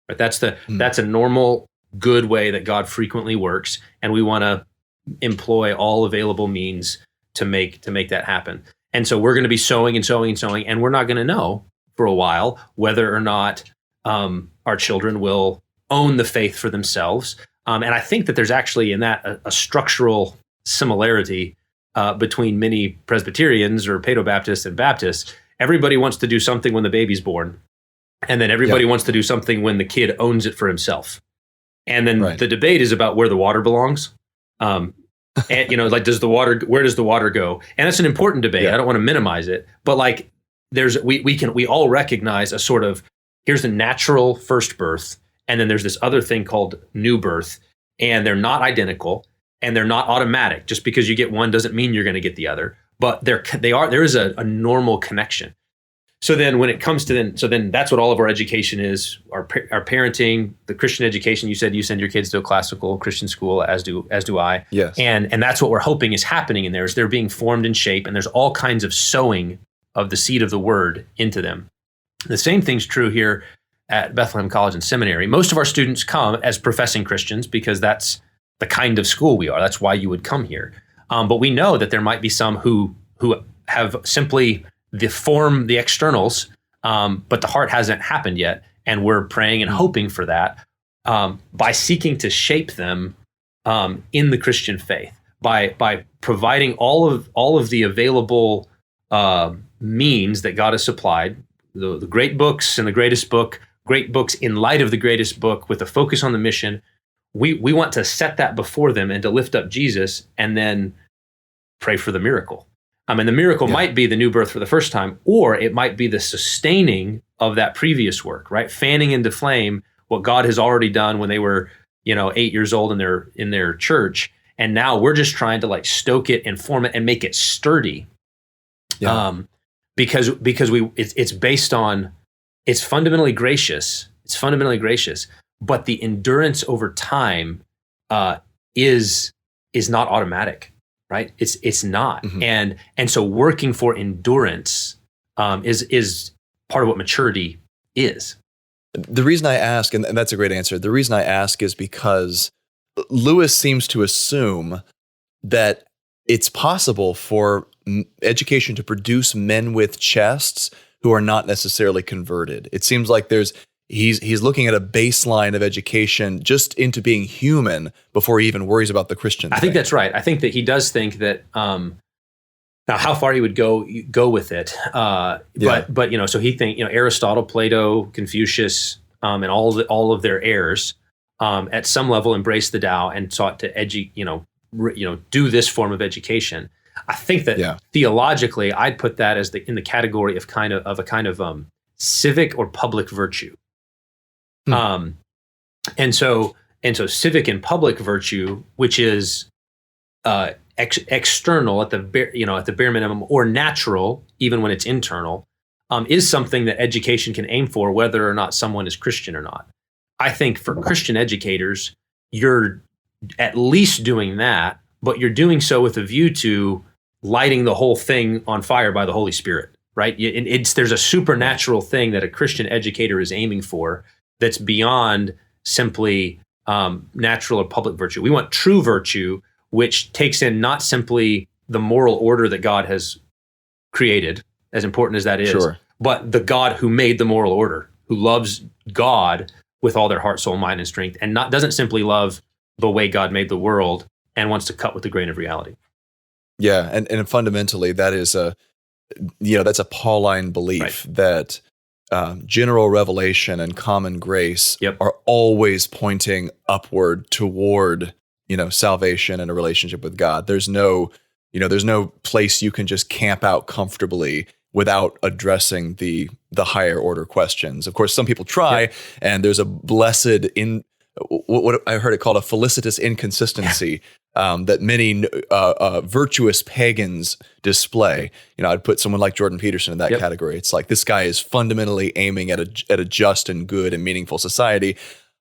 Right? That's a normal, good way that God frequently works, and we want to employ all available means to make that happen. And so we're going to be sowing and sowing and sowing, and we're not going to know for a while whether or not our children will own the faith for themselves. And I think that there's actually in that a structural similarity between many Presbyterians or Paedo-Baptists and Baptists. Everybody wants to do something when the baby's born. And then everybody wants to do something when the kid owns it for himself. And then the debate is about where the water belongs. And like, where does the water go? And that's an important debate. I don't want to minimize it, but like we all recognize a sort of, here's the natural first birth, and then there's this other thing called new birth, and they're not identical and they're not automatic. Just because you get one doesn't mean you're going to get the other, but there is a normal connection. So then when it comes to then that's what all of our education is, our parenting, the Christian education. You said you send your kids to a classical Christian school, as do I. Yes. And that's what we're hoping is happening in there, is they're being formed and shaped, and there's all kinds of sowing of the seed of the word into them. The same thing's true here at Bethlehem College and Seminary. Most of our students come as professing Christians because that's the kind of school we are. That's why you would come here. But we know that there might be some who have simply the form, the externals, but the heart hasn't happened yet. And we're praying and hoping for that by seeking to shape them in the Christian faith, by providing all of the available means that God has supplied, the great books and the greatest book, great books in light of the greatest book with a focus on the mission. We want to set that before them and to lift up Jesus and then pray for the miracle. And the miracle might be the new birth for the first time, or it might be the sustaining of that previous work, right? Fanning into flame what God has already done when they were, 8 years old in their church. And now we're just trying to like stoke it and form it and make it sturdy. Yeah. Because it's based on, it's fundamentally gracious. It's fundamentally gracious, but the endurance over time is not automatic. Right? It's not. Mm-hmm. And so working for endurance is part of what maturity is. The reason I ask, and that's a great answer, the reason I ask is because Lewis seems to assume that it's possible for education to produce men with chests who are not necessarily converted. It seems like he's looking at a baseline of education just into being human before he even worries about the Christian thing. I think that's right. I think that he does think that now how far he would go with it. But so he think Aristotle, Plato, Confucius, and all of their heirs at some level embraced the Tao and sought to do this form of education. I think that theologically, I'd put that as in the category of a kind of civic or public virtue. And so civic and public virtue, which is external at the bare minimum, or natural even when it's internal, is something that education can aim for, whether or not someone is Christian or not. I think for Christian educators, you're at least doing that, but you're doing so with a view to lighting the whole thing on fire by the Holy Spirit, right? There's a supernatural thing that a Christian educator is aiming for that's beyond simply natural or public virtue. We want true virtue, which takes in not simply the moral order that God has created, as important as that is, but the God who made the moral order, who loves God with all their heart, soul, mind, and strength, and doesn't simply love the way God made the world and wants to cut with the grain of reality. Yeah, and fundamentally, that is that's a Pauline belief that general revelation and common grace are always pointing upward toward, salvation and a relationship with God. There's no place you can just camp out comfortably without addressing the higher order questions. Of course, some people try, and there's a blessed what I heard it called a felicitous inconsistency that many virtuous pagans display. I'd put someone like Jordan Peterson in that category. It's like this guy is fundamentally aiming at a just and good and meaningful society,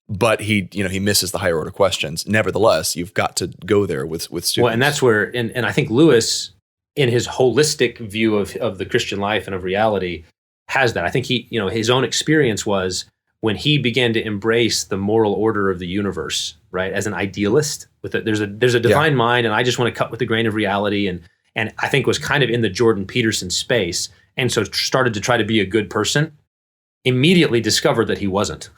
but he misses the higher order questions. Nevertheless, you've got to go there with students. Well, and that's where, and I think Lewis, in his holistic view of the Christian life and of reality, has that. I think his own experience was when he began to embrace the moral order of the universe, right, as an idealist. There's a divine mind, and I just want to cut with the grain of reality, and I think was kind of in the Jordan Peterson space, and so started to try to be a good person. Immediately discovered that he wasn't.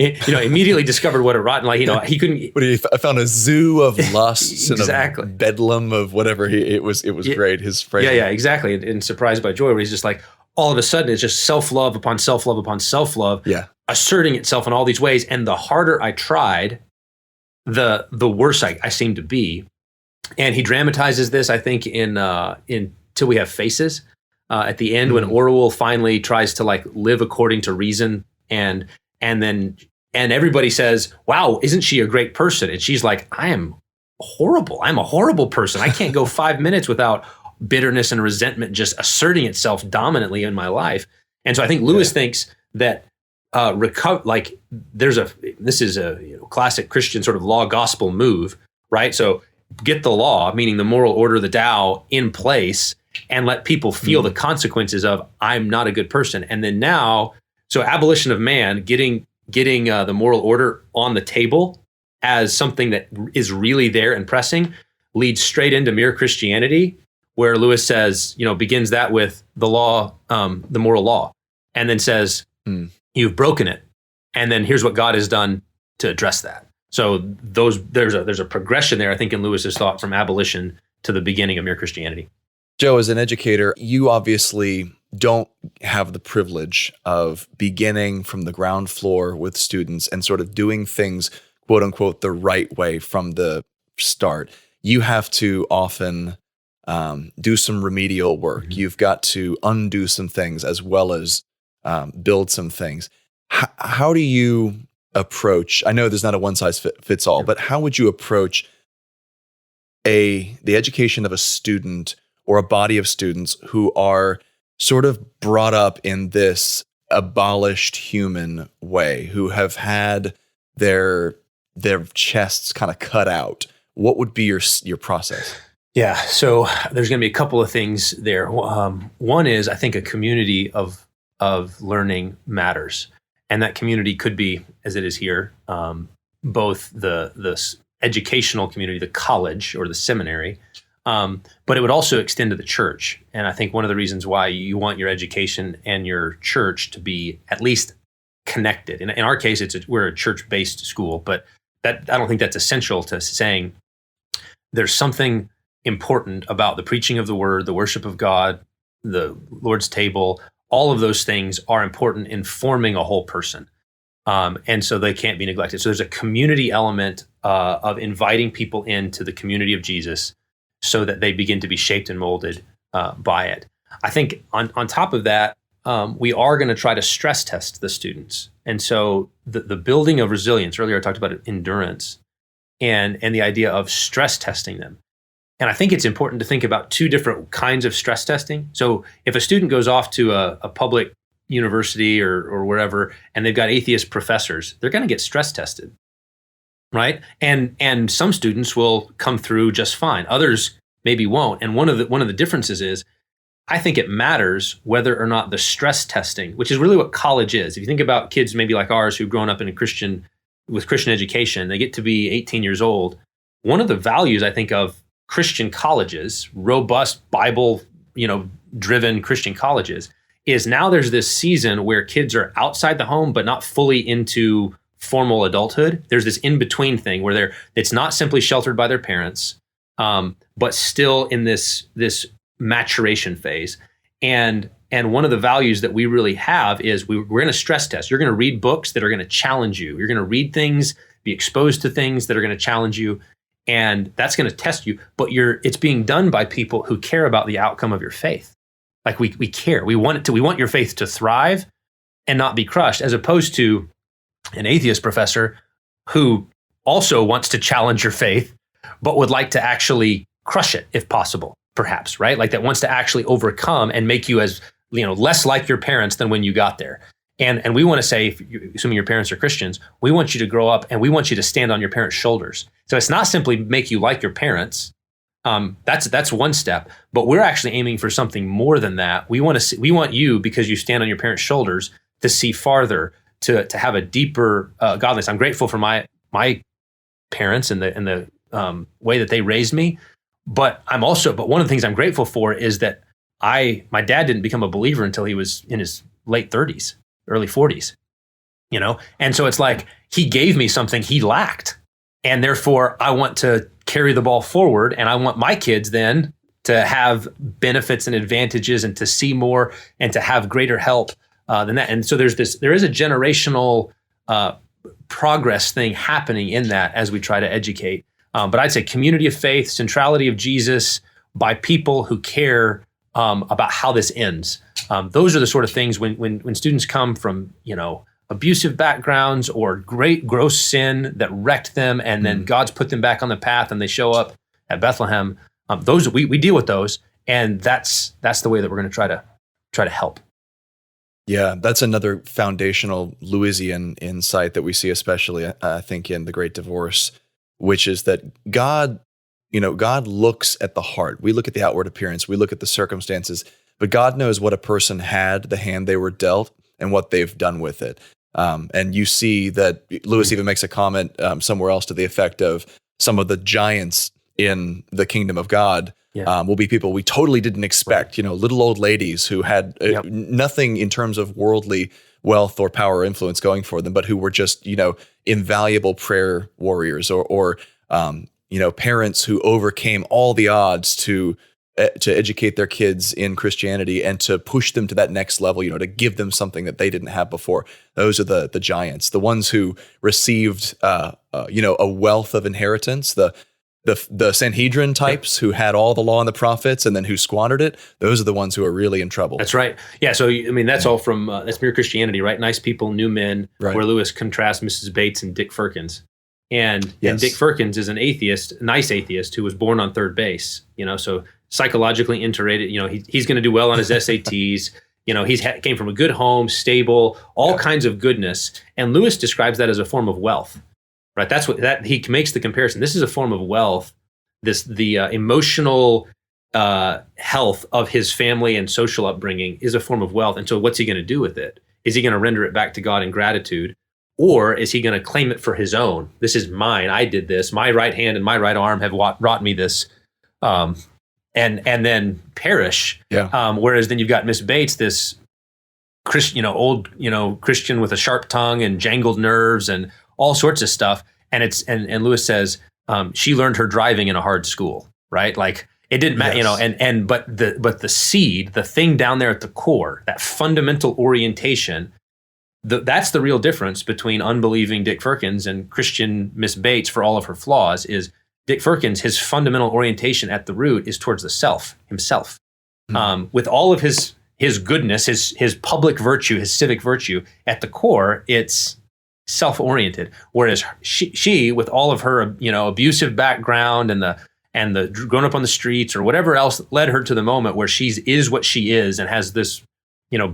Immediately discovered what a rotten, he couldn't. But he found a zoo of lusts and a bedlam of whatever. It was great. His phrase. Yeah, exactly. And Surprised by Joy, where he's just like, all of a sudden it's just self-love upon self-love upon self-love, asserting itself in all these ways. And the harder I tried, the worse I seemed to be. And he dramatizes this, I think, in Till We Have Faces. At the end, when Orwell finally tries to live according to reason, and everybody says, "Wow, isn't she a great person?" And she's like, "I am horrible. I'm a horrible person. I can't go 5 minutes without bitterness and resentment just asserting itself dominantly in my life." And so I think Lewis thinks that this is a classic Christian sort of law gospel move, right? So get the law, meaning the moral order, the Tao, in place, and let people feel the consequences of I'm not a good person. And then now, so abolition of man, getting the moral order on the table as something that is really there and pressing, leads straight into mere Christianity, where Lewis says, begins that with the law, the moral law, and then says, you've broken it. And then here's what God has done to address that. So there's a progression there, I think, in Lewis's thought from abolition to the beginning of mere Christianity. Joe, as an educator, you obviously don't have the privilege of beginning from the ground floor with students and sort of doing things, quote unquote, the right way from the start. You have to often do some remedial work. You've got to undo some things as well as build some things. How do you approach, I know there's not a one size fits all, but how would you approach the education of a student or a body of students who are sort of brought up in this abolished human way, who have had their chests kind of cut out? What would be your process? Yeah, so there's going to be a couple of things there. One is, I think, a community of learning matters, and that community could be, as it is here, both the educational community, the college or the seminary, but it would also extend to the church. And I think one of the reasons why you want your education and your church to be at least connected. In our case, we're a church-based school, but I don't think that's essential to saying there's something important about the preaching of the word, the worship of God, the Lord's table. All of those things are important in forming a whole person. And so they can't be neglected. So there's a community element of inviting people into the community of Jesus so that they begin to be shaped and molded by it. I think on top of that, we are going to try to stress test the students. And so the building of resilience, earlier I talked about endurance, and the idea of stress testing them. And I think it's important to think about two different kinds of stress testing. So if a student goes off to a public university or wherever, and they've got atheist professors, they're going to get stress tested, right? And some students will come through just fine. Others maybe won't. And one of the differences is, I think it matters whether or not the stress testing, which is really what college is. If you think about kids maybe like ours who've grown up in with Christian education, they get to be 18 years old. One of the values, I think, of Christian colleges, robust Bible, driven Christian colleges, is now there's this season where kids are outside the home, but not fully into formal adulthood. There's this in-between thing where it's not simply sheltered by their parents, but still in this maturation phase. And one of the values that we really have is we're going to stress test. You're going to read books that are going to challenge you. You're going to read things, be exposed to things that are going to challenge you. And that's going to test you, but it's being done by people who care about the outcome of your faith. Like we care. We want your faith to thrive and not be crushed, as opposed to an atheist professor who also wants to challenge your faith, but would like to actually crush it if possible, perhaps, right? Like that wants to actually overcome and make you as, less like your parents than when you got there. And we want to say, assuming your parents are Christians, we want you to grow up and we want you to stand on your parents' shoulders. So it's not simply make you like your parents. That's one step, but we're actually aiming for something more than that. We want you, because you stand on your parents' shoulders, to see farther, to have a deeper godliness. I'm grateful for my parents and the way that they raised me, but one of the things I'm grateful for is that my dad didn't become a believer until he was in his late 30s. Early 40s, And so it's like he gave me something he lacked. And therefore, I want to carry the ball forward. And I want my kids then to have benefits and advantages and to see more and to have greater help than that. And so there is a generational progress thing happening in that as we try to educate. But I'd say community of faith, centrality of Jesus by people who care about how this ends. Those are the sort of things when students come from, abusive backgrounds or great gross sin that wrecked them, and then God's put them back on the path and they show up at Bethlehem. Those we deal with those, and that's the way that we're going to try to help. Yeah, that's another foundational Lewisian insight that we see, especially I think in The Great Divorce, which is that God looks at the heart. We look at the outward appearance, we look at the circumstances, but God knows what a person had, the hand they were dealt, and what they've done with it. And you see that Lewis even makes a comment somewhere else to the effect of some of the giants in the kingdom of God will be people we totally didn't expect. Right. Little old ladies who had nothing in terms of worldly wealth or power or influence going for them, but who were just, invaluable prayer warriors, or parents who overcame all the odds to educate their kids in Christianity and to push them to that next level, to give them something that they didn't have before. Those are the giants, the ones who received, a wealth of inheritance, the Sanhedrin types who had all the law and the prophets and then who squandered it. Those are the ones who are really in trouble. That's right. Yeah. So, that's all from, that's Mere Christianity, right? Nice people, new men, right. Where Lewis contrasts Mrs. Bates and Dick Firkins. And Dick Firkins is an atheist, nice atheist, who was born on third base, so psychologically integrated, he's going to do well on his SATs. Came from a good home, stable, all kinds of goodness. And Lewis describes that as a form of wealth, right? That's that he makes the comparison. This is a form of wealth. The emotional health of his family and social upbringing is a form of wealth. And so what's he going to do with it? Is he going to render it back to God in gratitude? Or is he going to claim it for his own? This is mine. I did this. My right hand and my right arm have wrought me this, and then perish. Yeah. Whereas then you've got Miss Bates, this Christian, old, Christian with a sharp tongue and jangled nerves and all sorts of stuff. And Lewis says she learned her driving in a hard school, right? Like it didn't matter, Yes. But the seed, the thing down there at the core, that fundamental orientation. That's the real difference between unbelieving Dick Firkins and Christian Miss Bates, for all of her flaws, is Dick Firkins, his fundamental orientation at the root is towards the self, himself. Mm-hmm. With all of his goodness, his public virtue, his civic virtue, at the core, it's self-oriented. Whereas she with all of her, abusive background and the grown up on the streets or whatever else led her to the moment where she is what she is and has this,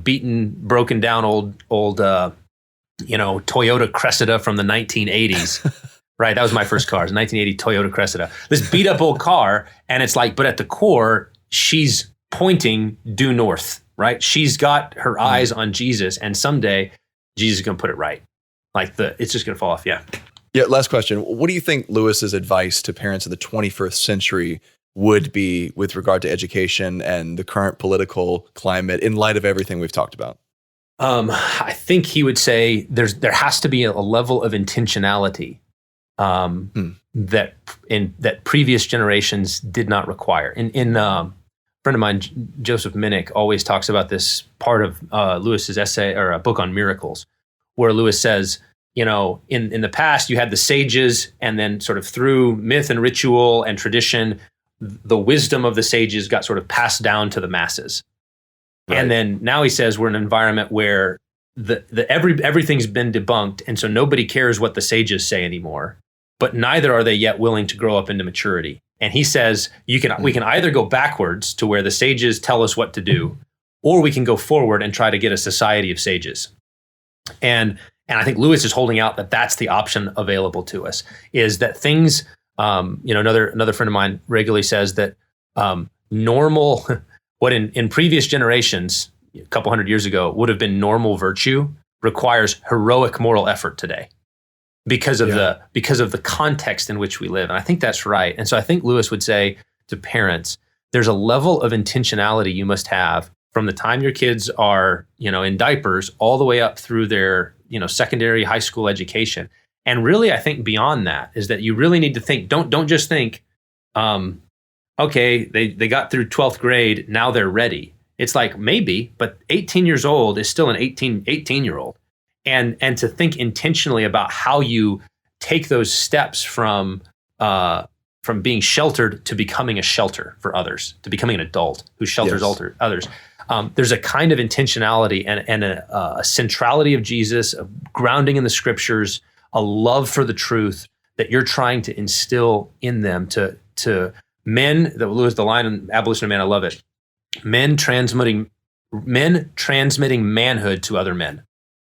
beaten, broken down old Toyota Cressida from the 1980s. Right. That was my first car. It was a 1980 Toyota Cressida. This beat up old car. And it's like, but at the core, she's pointing due north, right? She's got her eyes on Jesus, and someday Jesus is going to put it right. Like it's just going to fall off. Yeah. Yeah. Last question. What do you think Lewis's advice to parents of the 21st century would be with regard to education and the current political climate in light of everything we've talked about? I think he would say there has to be a level of intentionality that previous generations did not require. In a friend of mine, Joseph Minnick, always talks about this part of Lewis's essay or a book on miracles, where Lewis says, in the past you had the sages, and then sort of through myth and ritual and tradition, the wisdom of the sages got sort of passed down to the masses. Right. And then now he says we're in an environment where everything's been debunked, and so nobody cares what the sages say anymore, but neither are they yet willing to grow up into maturity. And he says we can either go backwards to where the sages tell us what to do, or we can go forward and try to get a society of sages. And I think Lewis is holding out that that's the option available to us, is that things, another friend of mine regularly says that normal, what in previous generations, a couple hundred years ago, would have been normal virtue, requires heroic moral effort today because of the context in which we live. And I think that's right. And so I think Lewis would say to parents, there's a level of intentionality you must have from the time your kids are, in diapers all the way up through their, secondary high school education. And really, I think beyond that is that you really need to think, don't just think, okay, they got through 12th grade, now they're ready. It's like, maybe, but 18 years old is still an 18-year-old. And to think intentionally about how you take those steps from being sheltered to becoming a shelter for others, to becoming an adult who shelters others. There's a kind of intentionality and a centrality of Jesus, a grounding in the scriptures, a love for the truth that you're trying to instill in them to men. That was the line in Abolition of Man. I love it. Men transmitting manhood to other men.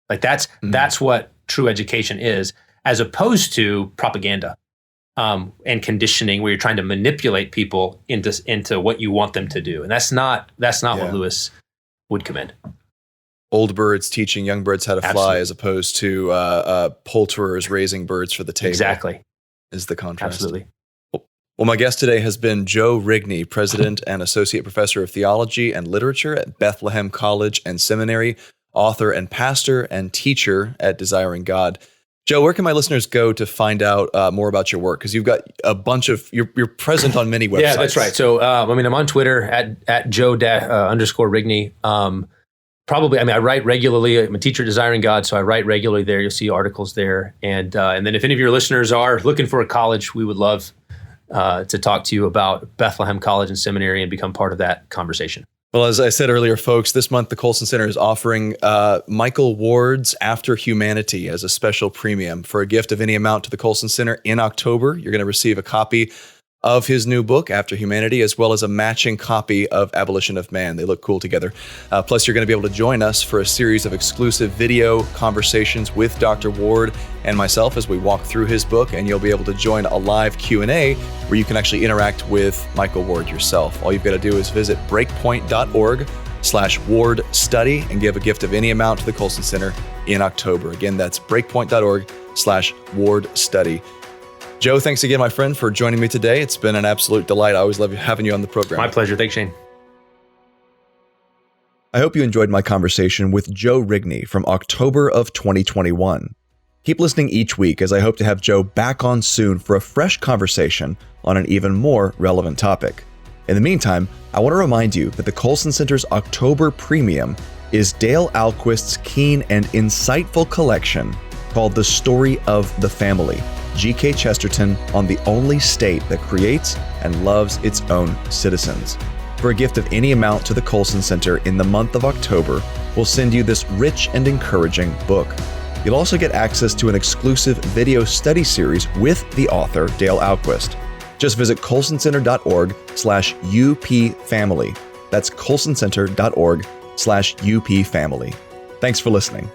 Like that's what true education is, as opposed to propaganda and conditioning, where you're trying to manipulate people into what you want them to do. And that's not what Lewis would commend. Old birds teaching young birds how to fly, Absolutely. as opposed to poulterers raising birds for the table. Exactly. Is the contrast. Absolutely. Well, my guest today has been Joe Rigney, President and Associate Professor of Theology and Literature at Bethlehem College and Seminary, author and pastor and teacher at Desiring God. Joe, where can my listeners go to find out more about your work? Because you've got a bunch of, you're present on many websites. Yeah, that's right. So, I'm on Twitter at Joe_Rigney. I write regularly. I'm a teacher at Desiring God, so I write regularly there. You'll see articles there. And then if any of your listeners are looking for a college, we would love to talk to you about Bethlehem College and Seminary and become part of that conversation. Well, as I said earlier, folks, this month the Colson Center is offering Michael Ward's After Humanity as a special premium. For a gift of any amount to the Colson Center in October, you're going to receive a copy of his new book, After Humanity, as well as a matching copy of Abolition of Man. They look cool together. Plus, you're going to be able to join us for a series of exclusive video conversations with Dr. Ward and myself as we walk through his book, and you'll be able to join a live Q&A where you can actually interact with Michael Ward yourself. All you've got to do is visit breakpoint.org/Ward Study and give a gift of any amount to the Colson Center in October. Again, that's breakpoint.org/Ward Study. Joe, thanks again, my friend, for joining me today. It's been an absolute delight. I always love having you on the program. My pleasure. Thanks, Shane. I hope you enjoyed my conversation with Joe Rigney from October of 2021. Keep listening each week as I hope to have Joe back on soon for a fresh conversation on an even more relevant topic. In the meantime, I want to remind you that the Colson Center's October Premium is Dale Alquist's keen and insightful collection called The Story of the Family, G.K. Chesterton on the only state that creates and loves its own citizens. For a gift of any amount to the Colson Center in the month of October, we'll send you this rich and encouraging book. You'll also get access to an exclusive video study series with the author, Dale Alquist. Just visit colsoncenter.org/UPFamily. That's colsoncenter.org/UPFamily. Thanks for listening.